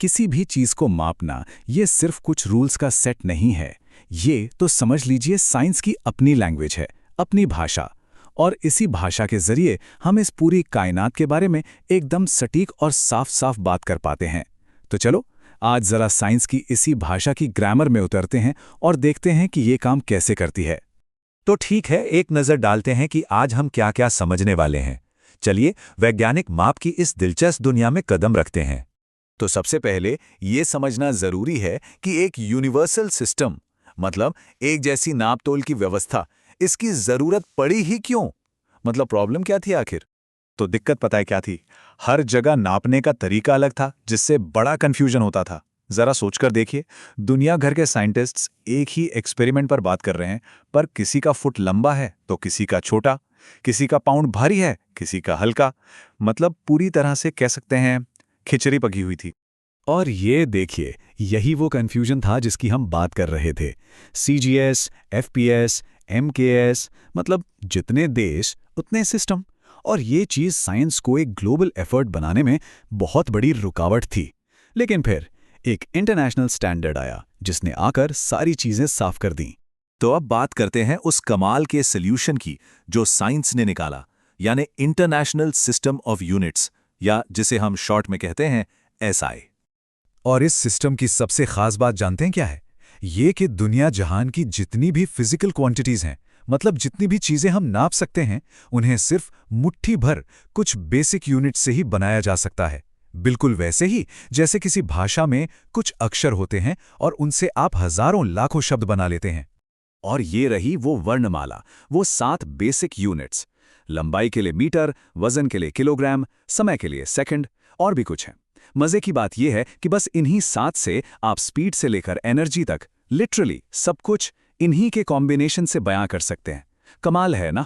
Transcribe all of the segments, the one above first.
किसी भी चीज को मापना ये सिर्फ कुछ रूल्स का सेट नहीं है। ये तो समझ लीजिए साइंस की अपनी लैंग्वेज है, अपनी भाषा। और इसी भाषा के जरिए हम इस पूरी कायनात के बारे में एकदम सटीक और साफ साफ बात कर पाते हैं। तो चलो आज जरा साइंस की इसी भाषा की ग्रामर में उतरते हैं और देखते हैं कि ये काम कैसे करती है। तो ठीक है, एक नज़र डालते हैं कि आज हम क्या क्या समझने वाले हैं। चलिए वैज्ञानिक माप की इस दिलचस्प दुनिया में कदम रखते हैं। तो सबसे पहले ये समझना जरूरी है कि एक यूनिवर्सल सिस्टम, मतलब एक जैसी नापतोल की व्यवस्था, इसकी जरूरत पड़ी ही क्यों? मतलब प्रॉब्लम क्या थी आखिर? तो दिक्कत पता है क्या थी? हर जगह नापने का तरीका अलग था, जिससे बड़ा कंफ्यूजन होता था। जरा सोचकर देखिए, दुनिया भर के साइंटिस्ट्स एक ही एक्सपेरिमेंट पर बात कर रहे हैं, पर किसी का फुट लंबा है तो किसी का छोटा, किसी का पाउंड भारी है किसी का हल्का। मतलब पूरी तरह से कह सकते हैं खिचड़ी पकी हुई थी। और ये देखिए, यही वो कंफ्यूजन था जिसकी हम बात कर रहे थे। CGS, FPS, MKS, मतलब जितने देश उतने सिस्टम। और ये चीज़ साइंस को एक ग्लोबल एफर्ट बनाने में बहुत बड़ी रुकावट थी। लेकिन फिर एक इंटरनेशनल स्टैंडर्ड आया जिसने आकर सारी चीज़ें साफ कर दी। तो अब बात करते हैं उस कमाल के सॉल्यूशन की जो साइंस ने निकाला, यानी इंटरनेशनल सिस्टम ऑफ यूनिट्स, या जिसे हम शॉर्ट में कहते हैं SI। और इस सिस्टम की सबसे खास बात जानते हैं क्या है? ये कि दुनिया जहान की जितनी भी फिजिकल क्वांटिटीज हैं, मतलब जितनी भी चीजें हम नाप सकते हैं, उन्हें सिर्फ मुट्ठी भर कुछ बेसिक यूनिट से ही बनाया जा सकता है। बिल्कुल वैसे ही जैसे किसी भाषा में कुछ अक्षर होते हैं और उनसे आप हजारों लाखों शब्द बना लेते हैं। और ये रही वो वर्णमाला, वो 7 बेसिक यूनिट्स। लंबाई के लिए मीटर, वजन के लिए किलोग्राम, समय के लिए सेकंड, और भी कुछ है। मजे की बात यह है कि बस इन्हीं 7 से आप स्पीड से लेकर एनर्जी तक लिटरली सब कुछ इन्हीं के कॉम्बिनेशन से बयां कर सकते हैं। कमाल है ना?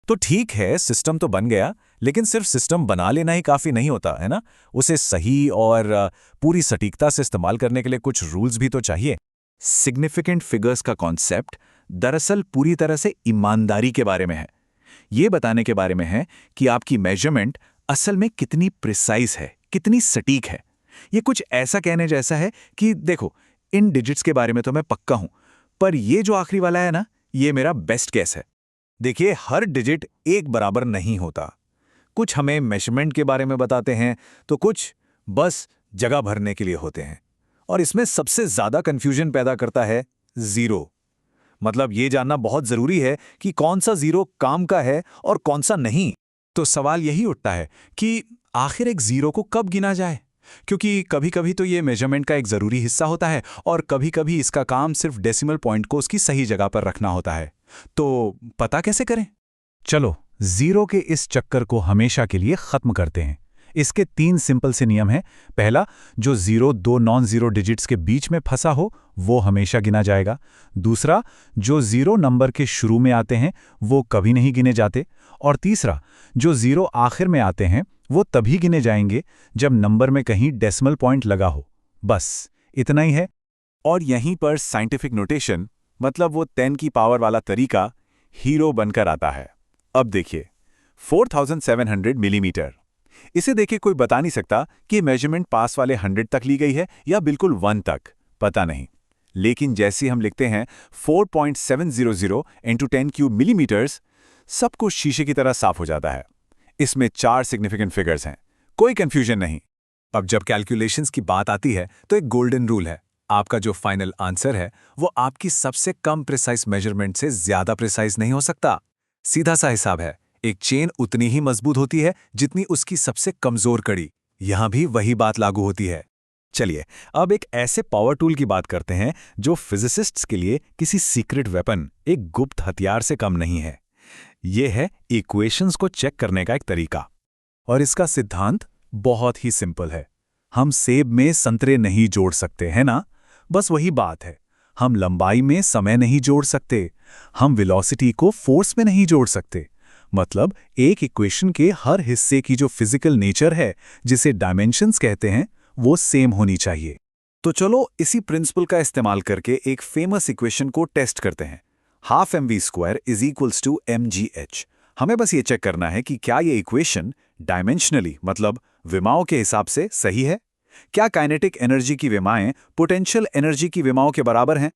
तो ठीक है, सिस्टम तो बन गया, लेकिन सिर्फ सिस्टम बना लेना ही काफ़ी नहीं होता है ना। उसे सही और पूरी सटीकता से इस्तेमाल करने के लिए कुछ रूल्स भी तो चाहिए। सिग्निफिकेंट फिगर्स का कॉन्सेप्ट दरअसल पूरी तरह से ईमानदारी के बारे में है। ये बताने के बारे में है कि आपकी मेजरमेंट असल में कितनी प्रिसाइज है, कितनी सटीक है। ये कुछ ऐसा कहने जैसा है कि देखो, इन डिजिट्स के बारे में तो मैं पक्का हूं, पर ये जो आखिरी वाला है ना, ये मेरा बेस्ट गेस है। देखिए, हर डिजिट एक बराबर नहीं होता। कुछ हमें मेजरमेंट के बारे में बताते हैं, तो कुछ बस जगह भरने के लिए होते हैं। और इसमें सबसे ज्यादा कंफ्यूजन पैदा करता है जीरो। मतलब ये जानना बहुत जरूरी है कि कौन सा जीरो काम का है और कौन सा नहीं। तो सवाल यही उठता है कि आखिर एक जीरो को कब गिना जाए? क्योंकि कभी कभी तो ये मेजरमेंट का एक ज़रूरी हिस्सा होता है और कभी कभी इसका काम सिर्फ डेसिमल पॉइंट को उसकी सही जगह पर रखना होता है। तो पता कैसे करें? चलो जीरो के इस चक्कर को हमेशा के लिए खत्म करते हैं। इसके 3 सिंपल से नियम हैं। पहला, जो जीरो 2 नॉन जीरो डिजिट्स के बीच में फंसा हो वो हमेशा गिना जाएगा। दूसरा, जो जीरो नंबर के शुरू में आते हैं वो कभी नहीं गिने जाते। और तीसरा, जो जीरो आखिर में आते हैं वो तभी गिने जाएंगे जब नंबर में कहीं डेसिमल पॉइंट लगा हो। बस इतना ही है। और यहीं पर साइंटिफिक नोटेशन, मतलब वो 10 की पावर वाला तरीका, हीरो बनकर आता है। अब देखिए, 4700 मिलीमीटर। इसे देखे कोई बता नहीं सकता कि मेजरमेंट पास वाले 100 तक ली गई है या बिल्कुल 1 तक, पता नहीं। लेकिन जैसे हम लिखते हैं 4.700 इंटू 10 क्यूब मिलीमीटर्स, सब कुछ शीशे की तरह साफ हो जाता है। इसमें 4 सिग्निफिकेंट फिगर्स हैं, कोई कंफ्यूजन नहीं। अब जब कैलकुलेशंस की बात आती है तो एक गोल्डन रूल है। आपका जो फाइनल आंसर है वो आपकी सबसे कम प्रिसाइज मेजरमेंट से ज्यादा प्रिसाइज नहीं हो सकता। सीधा सा हिसाब है, एक चेन उतनी ही मजबूत होती है जितनी उसकी सबसे कमजोर कड़ी। यहां भी वही बात लागू होती है। चलिए अब एक ऐसे पावर टूल की बात करते हैं जो फिजिसिस्ट्स के लिए किसी सीक्रेट वेपन, एक गुप्त हथियार से कम नहीं है। यह है इक्वेशंस को चेक करने का एक तरीका। और इसका सिद्धांत बहुत ही सिंपल है। हम सेब में संतरे नहीं जोड़ सकते, है ना? बस वही बात है। हम लंबाई में समय नहीं जोड़ सकते, हम वेलोसिटी को फोर्स में नहीं जोड़ सकते। मतलब एक इक्वेशन के हर हिस्से की जो फिजिकल नेचर है, जिसे डायमेंशंस कहते हैं, वो सेम होनी चाहिए। तो चलो इसी प्रिंसिपल का इस्तेमाल करके एक फेमस इक्वेशन को टेस्ट करते हैं। ½ mv² = mgh। हमें बस ये चेक करना है कि क्या ये इक्वेशन डायमेंशनली, मतलब विमाओं के हिसाब से सही है। क्या काइनेटिक एनर्जी की विमाएं पोटेंशियल एनर्जी की विमाओं के बराबर हैं?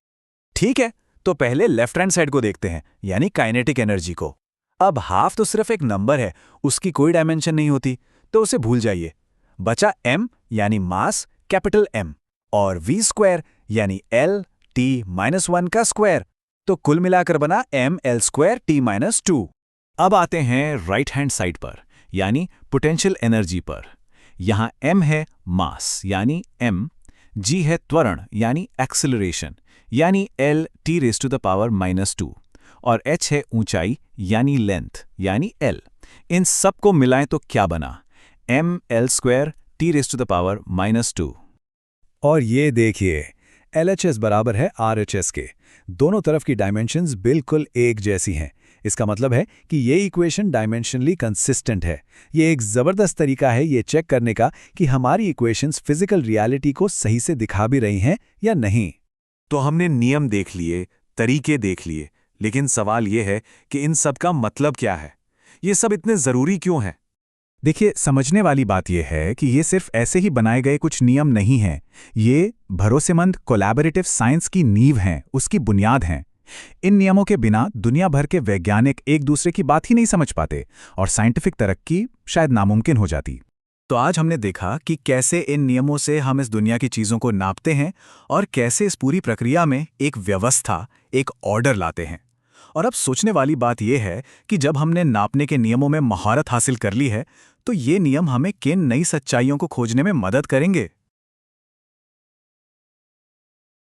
ठीक है, तो पहले लेफ्ट हैंड साइड को देखते हैं, यानी काइनेटिक एनर्जी को। अब हाफ तो सिर्फ एक नंबर है, उसकी कोई डायमेंशन नहीं होती, तो उसे भूल जाइए। बचा m यानी मास कैपिटल M और v स्क्वायर यानी L T-1 का स्क्वायर। तो कुल मिलाकर बना mL स्क्वायर T-2। अब आते हैं राइट हैंड साइड पर, यानी पोटेंशियल एनर्जी पर। यहां m है मास यानी m, g है त्वरण यानी एक्सेलरेशन यानी L T⁻⁻², और h है ऊंचाई यानी लेंथ यानी L। इन सब को मिलाएं तो क्या बना? mL square T⁻⁻²। और ये देखिए, LHS बराबर है RHS के। दोनों तरफ की डायमेंशंस बिल्कुल एक जैसी हैं। इसका मतलब है कि ये इक्वेशन डायमेंशनली कंसिस्टेंट है। ये एक ज़बरदस्त तरीका है ये चेक करने का कि हमारी इक्वेशंस फिजिकल रियलिटी को सही से दिखा भी रही हैं या नहीं। तो हमने नियम देख लिए, तरीके देख लिए, लेकिन सवाल ये है कि इन सब का मतलब क्या है? ये सब इतने ज़रूरी क्यों हैं? देखिए, समझने वाली बात यह है कि ये सिर्फ ऐसे ही बनाए गए कुछ नियम नहीं हैं। ये भरोसेमंद कोलैबोरेटिव साइंस की नींव हैं, उसकी बुनियाद हैं। इन नियमों के बिना दुनिया भर के वैज्ञानिक एक दूसरे की बात ही नहीं समझ पाते और साइंटिफिक तरक्की शायद नामुमकिन हो जाती। तो आज हमने देखा कि कैसे इन नियमों से हम इस दुनिया की चीज़ों को नापते हैं और कैसे इस पूरी प्रक्रिया में एक व्यवस्था, एक ऑर्डर लाते हैं। और अब सोचने वाली बात यह है कि जब हमने नापने के नियमों में महारत हासिल कर ली है, तो ये नियम हमें किन नई सच्चाइयों को खोजने में मदद करेंगे।